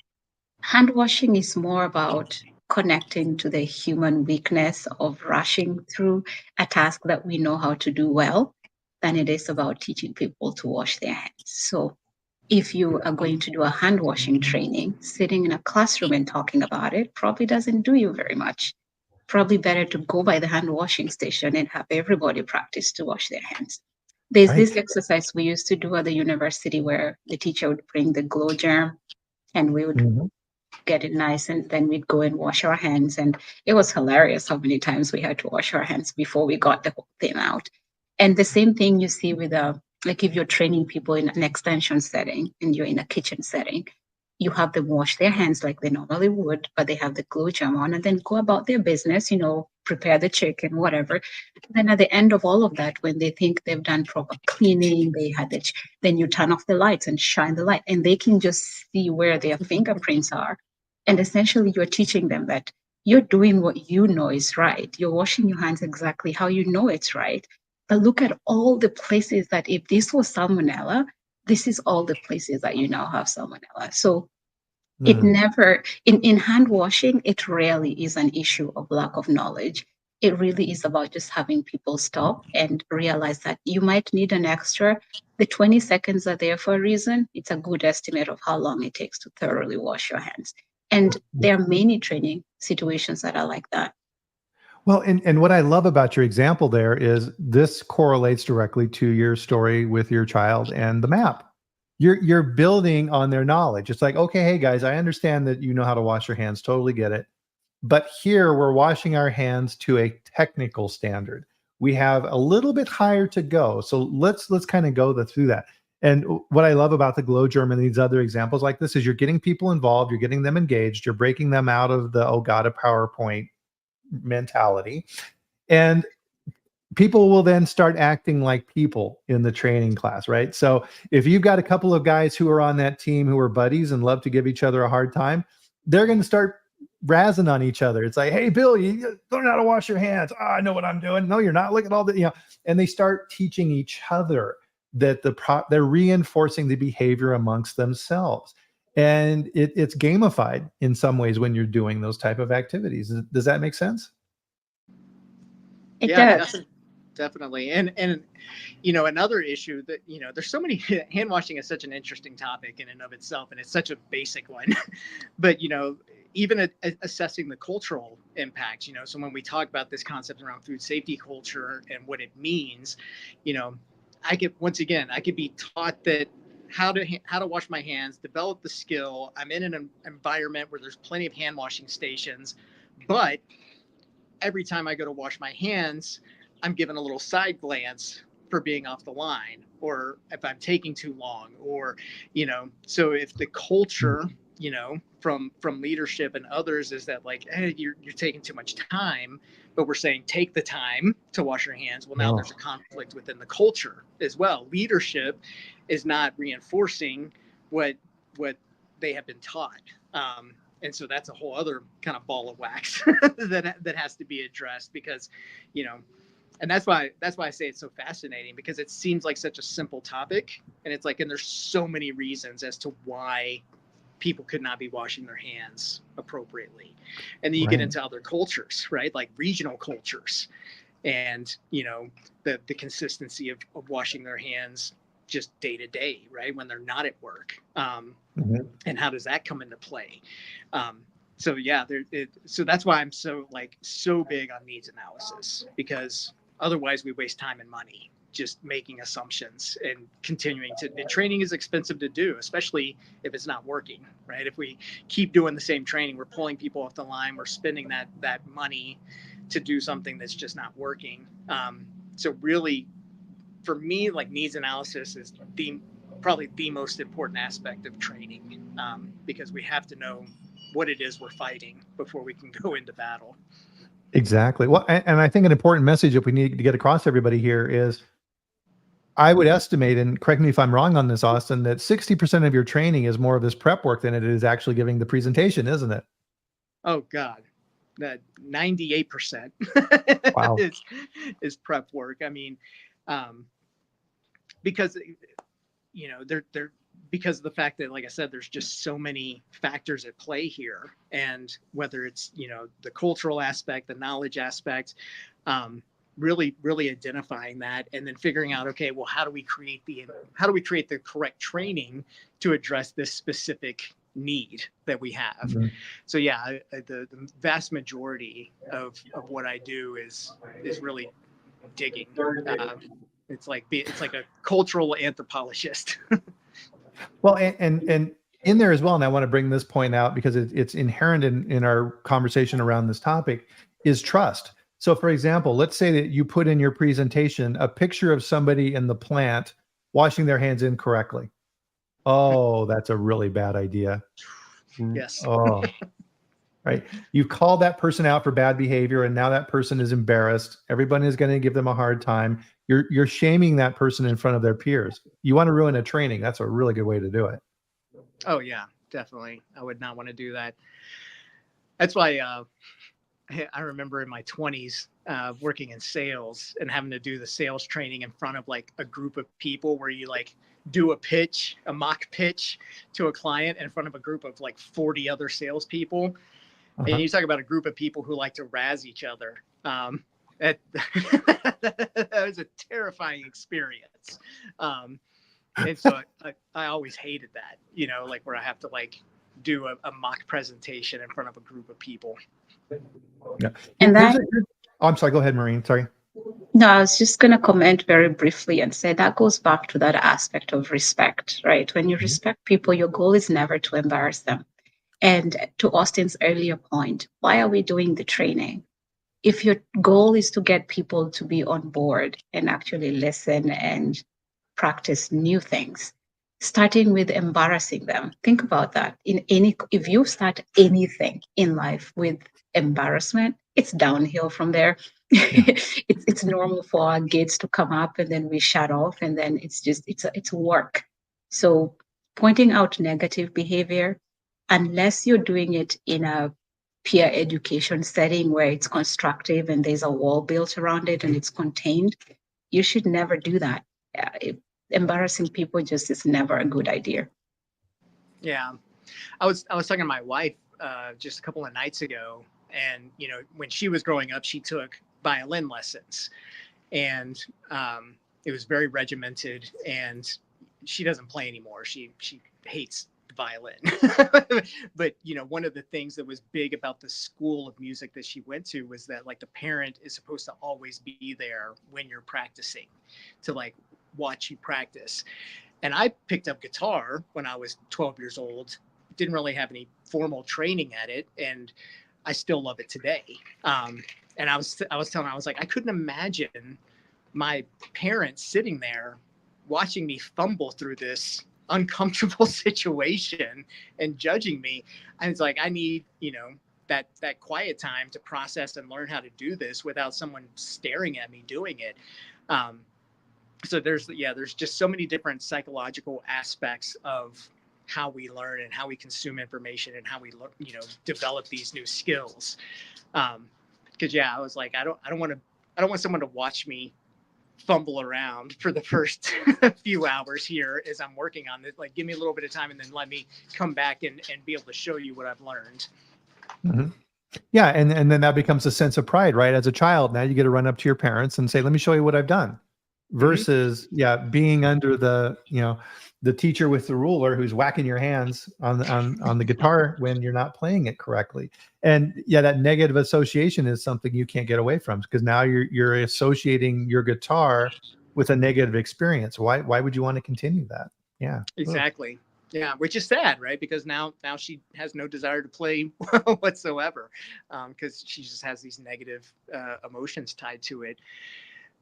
hand washing is more about connecting to the human weakness of rushing through a task that we know how to do well than it is about teaching people to wash their hands. So if you are going to do a hand washing training, sitting in a classroom and talking about it probably doesn't do you very much. Probably better to go by the hand washing station and have everybody practice to wash their hands. There's this exercise we used to do at the university where the teacher would bring the glow germ and we would get it nice and then we'd go and wash our hands. And it was hilarious how many times we had to wash our hands before we got the whole thing out. And the same thing you see with like if you're training people in an extension setting and you're in a kitchen setting, you have them wash their hands like they normally would, but they have the glue gem on and then go about their business, prepare the chicken, whatever. Then at the end of all of that, when they think they've done proper cleaning, then you turn off the lights and shine the light and they can just see where their fingerprints are. And essentially you're teaching them that you're doing what you know is right. You're washing your hands exactly how you know it's right. But look at all the places that if this was salmonella, this is all the places that you now have salmonella. So it never, in hand washing, it rarely is an issue of lack of knowledge. It really is about just having people stop and realize that you might need an extra. The 20 seconds are there for a reason. It's a good estimate of how long it takes to thoroughly wash your hands. And there are many training situations that are like that. Well, and what I love about your example there is this correlates directly to your story with your child and the map. You're building on their knowledge. It's like, okay, hey guys, I understand that you know how to wash your hands, totally get it. But here we're washing our hands to a technical standard. We have a little bit higher to go. So let's kind of go through that. And what I love about the glow germ and these other examples like this is you're getting people involved, you're getting them engaged, you're breaking them out of the, oh God, a PowerPoint mentality. And people will then start acting like people in the training class, right? So if you've got a couple of guys who are on that team who are buddies and love to give each other a hard time, they're going to start razzing on each other. It's like, hey, Bill, you learn how to wash your hands. Oh, I know what I'm doing. No, you're not. Look at all the, and they start teaching each other that they're reinforcing the behavior amongst themselves. And it's gamified in some ways when you're doing those type of activities. Does that make sense? It does. Definitely. And another issue that, there's so many, hand washing is such an interesting topic in and of itself, and it's such a basic one. But, even assessing the cultural impact, so when we talk about this concept around food safety culture and what it means, I could be taught that how to wash my hands, develop the skill. I'm in an environment where there's plenty of hand washing stations, but every time I go to wash my hands, I'm given a little side glance for being off the line, or if I'm taking too long, or, so if the culture, from leadership and others is that like, hey, you're taking too much time, but we're saying take the time to wash your hands. Well, now there's a conflict within the culture as well. Leadership is not reinforcing what they have been taught. And so that's a whole other kind of ball of wax that has to be addressed, because, you know, and that's why I say it's so fascinating, because it seems like such a simple topic, and it's like, and there's so many reasons as to why people could not be washing their hands appropriately. And then you get into other cultures, right? Like regional cultures, and, you know, the consistency of washing their hands just day to day, right? When they're not at work. And how does that come into play? So yeah, so that's why I'm so big on needs analysis, because otherwise we waste time and money just making assumptions and continuing to, and training is expensive to do, especially if it's not working, right? If we keep doing the same training, we're pulling people off the line, we're spending that money to do something that's just not working. So really, for me, like, needs analysis is probably the most important aspect of training, because we have to know what it is we're fighting before we can go into battle. Exactly. Well, and I think an important message that we need to get across to everybody here is, I would estimate, and correct me if I'm wrong on this, Austin, that 60% of your training is more of this prep work than it is actually giving the presentation, isn't it? Oh God, that 98% Wow. is prep work. I mean, because, you know, because of the fact that, like I said, there's just so many factors at play here, and whether it's, you know, the cultural aspect, the knowledge aspect, really identifying that, and then figuring out, okay, well, how do we create the correct training to address this specific need that we have? Mm-hmm. So yeah, the vast majority of what I do is really digging. It's like a cultural anthropologist. Well, and in there as well, and I want to bring this point out because it's inherent in our conversation around this topic, is trust. So for example, let's say that you put in your presentation a picture of somebody in the plant washing their hands incorrectly. Oh, that's a really bad idea. Yes. Oh, right. You've called that person out for bad behavior, and now that person is embarrassed. Everybody is going to give them a hard time. You're shaming that person in front of their peers. You want to ruin a training. That's a really good way to do it. Oh yeah, definitely. I would not want to do that. That's why I remember in my 20s working in sales and having to do the sales training in front of like a group of people, where you like do a mock pitch to a client in front of a group of like 40 other salespeople. And you talk about a group of people who like to razz each other. That was a terrifying experience. And so I always hated that, you know, like where I have to like do a mock presentation in front of a group of people. Yeah. And that, oh, I'm sorry. Go ahead, Morrine. Sorry. no, I was just going to comment very briefly and say that goes back to that aspect of respect, right? When you respect people, your goal is never to embarrass them. And to Austin's earlier point, why are we doing the training? If your goal is to get people to be on board and actually listen and practice new things, starting with embarrassing them. Think about that. If you start anything in life with embarrassment, it's downhill from there. Yeah. It's normal for our gates to come up and then we shut off, and then it's work. So pointing out negative behavior, unless you're doing it in a peer education setting where it's constructive and there's a wall built around it and it's contained, you should never do that. Embarrassing people just is never a good idea. Yeah, I was talking to my wife just a couple of nights ago, and you know, when she was growing up, she took violin lessons, and it was very regimented. And she doesn't play anymore. She hates the violin. But you know, one of the things that was big about the school of music that she went to was that like the parent is supposed to always be there when you're practicing, to like watch you practice. And I picked up guitar when I was 12 years old, didn't really have any formal training at it, and I still love it today. And I was telling her, I was like, I couldn't imagine my parents sitting there watching me fumble through this uncomfortable situation and judging me. And it's like, I need, you know, that quiet time to process and learn how to do this without someone staring at me doing it. So there's just so many different psychological aspects of how we learn and how we consume information and how we develop these new skills. Because I was like, I don't want someone to watch me fumble around for the first few hours here as I'm working on this. Like, give me a little bit of time and then let me come back and be able to show you what I've learned. Mm-hmm. Yeah. And then that becomes a sense of pride, right? As a child, now you get to run up to your parents and say, let me show you what I've done, versus being under the, the teacher with the ruler who's whacking your hands on the guitar when you're not playing it correctly. And that negative association is something you can't get away from, because now you're associating your guitar with a negative experience. Why would you want to continue that? Yeah, exactly. Yeah, which is sad, right? Because now she has no desire to play whatsoever, because she just has these negative emotions tied to it.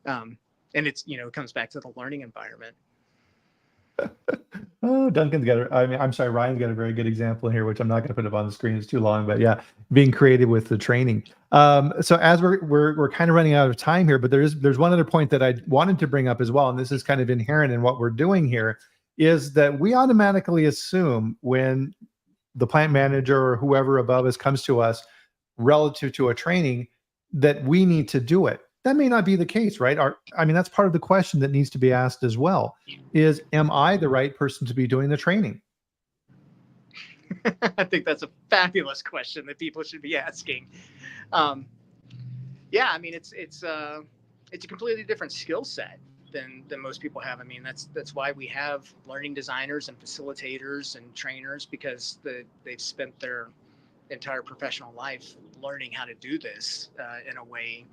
And it's, it comes back to the learning environment. Oh, Duncan's got I'm sorry, Ryan's got a very good example here, which I'm not going to put up on the screen. It's too long, but being creative with the training. So as we're kind of running out of time here, but there's one other point that I wanted to bring up as well, and this is kind of inherent in what we're doing here, is that we automatically assume when the plant manager or whoever above us comes to us relative to a training that we need to do it. That may not be the case, right? That's part of the question that needs to be asked as well, is, am I the right person to be doing the training? I think that's a fabulous question that people should be asking. It's a completely different skill set than most people have. That's why we have learning designers and facilitators and trainers, because they've spent their entire professional life learning how to do this in a way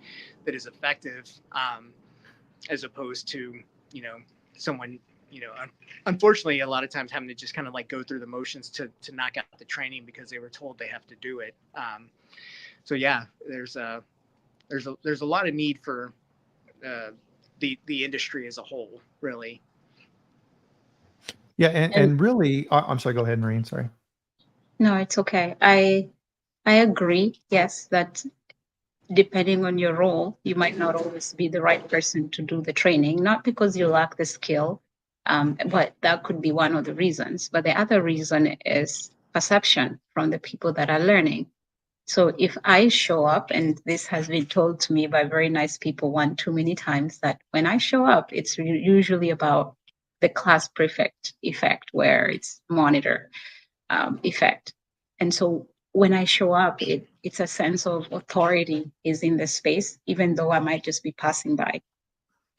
that is effective, as opposed to someone unfortunately a lot of times having to just kind of like go through the motions to knock out the training because they were told they have to do it. There's a lot of need for the industry as a whole, really. And really, I'm sorry, go ahead, Morrine. Sorry. No, it's okay. I agree. Yes, that depending on your role, you might not always be the right person to do the training, not because you lack the skill, but that could be one of the reasons. But the other reason is perception from the people that are learning. So if I show up, and this has been told to me by very nice people one too many times, that when I show up, it's usually about the class prefect effect, where it's monitor effect. And so when I show up, it's a sense of authority is in the space, even though I might just be passing by.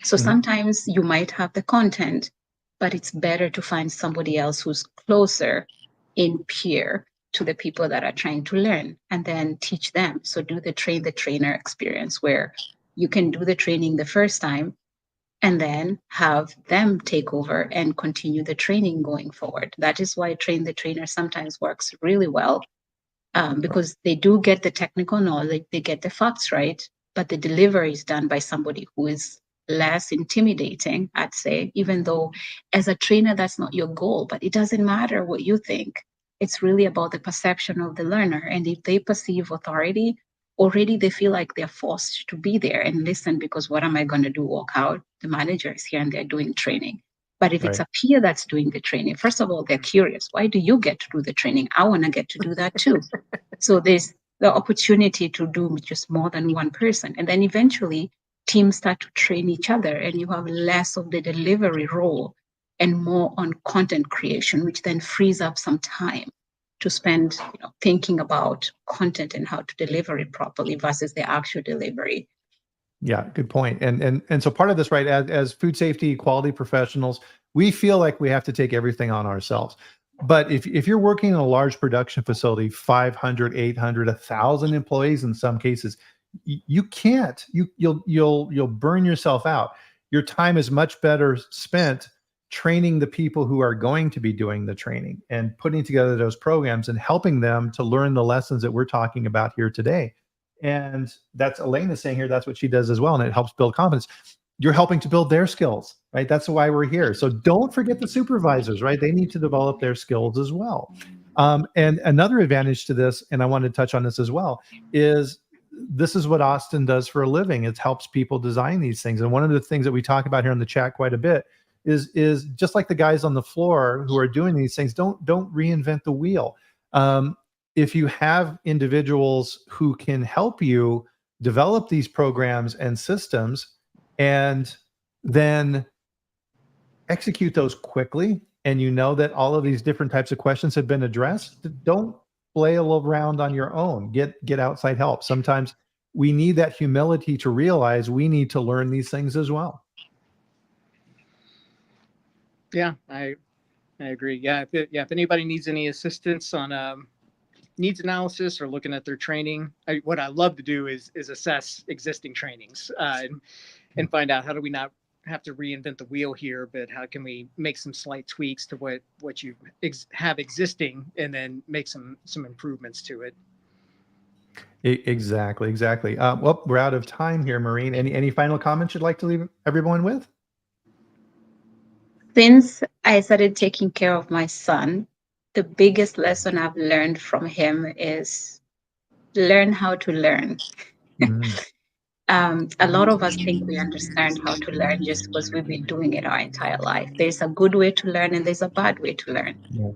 So sometimes you might have the content, but it's better to find somebody else who's closer in peer to the people that are trying to learn, and then teach them. So do the train the trainer experience, where you can do the training the first time and then have them take over and continue the training going forward. That is why train the trainer sometimes works really well, because they do get the technical knowledge, they get the facts right, but the delivery is done by somebody who is less intimidating, I'd say, even though as a trainer, that's not your goal, but it doesn't matter what you think. It's really about the perception of the learner. And if they perceive authority, already they feel like they're forced to be there and listen, because what am I going to do? Walk out? The manager is here and they're doing training. But if it's a peer that's doing the training, first of all, they're curious. Why do you get to do the training? I want to get to do that too. So there's the opportunity to do just more than one person. And then eventually teams start to train each other, and you have less of the delivery role and more on content creation, which then frees up some time to spend thinking about content and how to deliver it properly versus the actual delivery. Yeah, good point. And so part of this, right, as food safety quality professionals, we feel like we have to take everything on ourselves. But if you're working in a large production facility, 500, 800, 1,000 employees in some cases, you can't. You'll burn yourself out. Your time is much better spent training the people who are going to be doing the training and putting together those programs and helping them to learn the lessons that we're talking about here today. And that's Elena saying here, that's what she does as well. And it helps build confidence. You're helping to build their skills, right? That's why we're here. So don't forget the supervisors, right? They need to develop their skills as well. And another advantage to this, and I wanted to touch on this as well, is this is what Austin does for a living. It helps people design these things. And one of the things that we talk about here in the chat quite a bit is just like the guys on the floor who are doing these things. Don't reinvent the wheel. If you have individuals who can help you develop these programs and systems, and then execute those quickly, and you know that all of these different types of questions have been addressed, don't flail around on your own. Get outside help. Sometimes we need that humility to realize we need to learn these things as well. Yeah, I agree. Yeah, if anybody needs any assistance on needs analysis or looking at their training, what I love to do is assess existing trainings and find out how do we not have to reinvent the wheel here, but how can we make some slight tweaks to what you have existing, and then make some improvements to it. Exactly. Well, we're out of time here, Morrine. Any final comments you'd like to leave everyone with? Since I started taking care of my son, the biggest lesson I've learned from him is learn how to learn. A lot of us think we understand how to learn just because we've been doing it our entire life. There's a good way to learn and there's a bad way to learn. Yeah.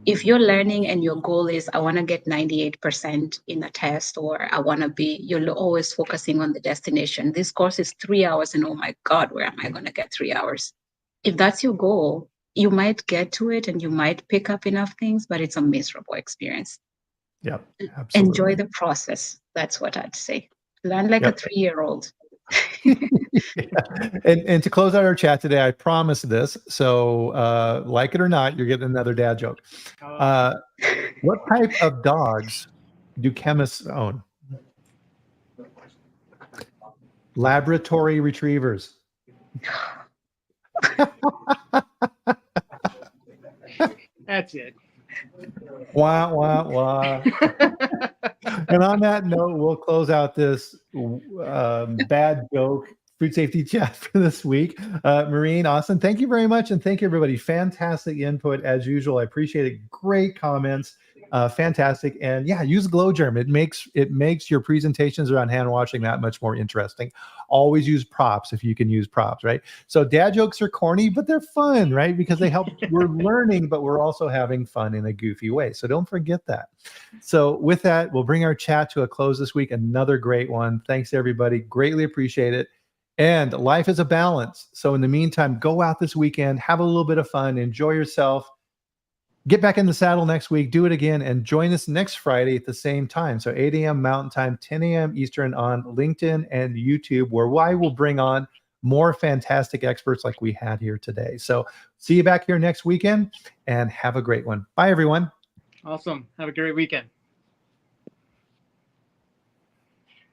If you're learning and your goal is, I want to get 98% in a test, or I want to be, you're always focusing on the destination. This course is 3 hours and oh my God, where am I going to get 3 hours? If that's your goal, you might get to it and you might pick up enough things, but it's a miserable experience. Yeah, absolutely. Enjoy the process. That's what I'd say. Learn like a 3-year-old. And to close out our chat today, I promise this. So like it or not, you're getting another dad joke. What type of dogs do chemists own? Laboratory retrievers. That's it. Wah, wah, wah. And on that note, we'll close out this bad joke food safety chat for this week. Morrine, Austin, thank you very much. And thank you, everybody. Fantastic input as usual. I appreciate it. Great comments. Fantastic. And yeah, use GlowGerm. It makes your presentations around hand washing that much more interesting. Always use props if you can use props, right? So dad jokes are corny, but they're fun, right? Because they help. We're learning, but we're also having fun in a goofy way. So don't forget that. So with that, we'll bring our chat to a close this week. Another great one. Thanks, everybody. Greatly appreciate it. And life is a balance. So in the meantime, go out this weekend, have a little bit of fun, enjoy yourself. Get back in the saddle next week, do it again, and join us next Friday at the same time. So 8 a.m. Mountain Time, 10 a.m. Eastern on LinkedIn and YouTube, where I will bring on more fantastic experts like we had here today. So see you back here next weekend, and have a great one. Bye, everyone. Awesome. Have a great weekend.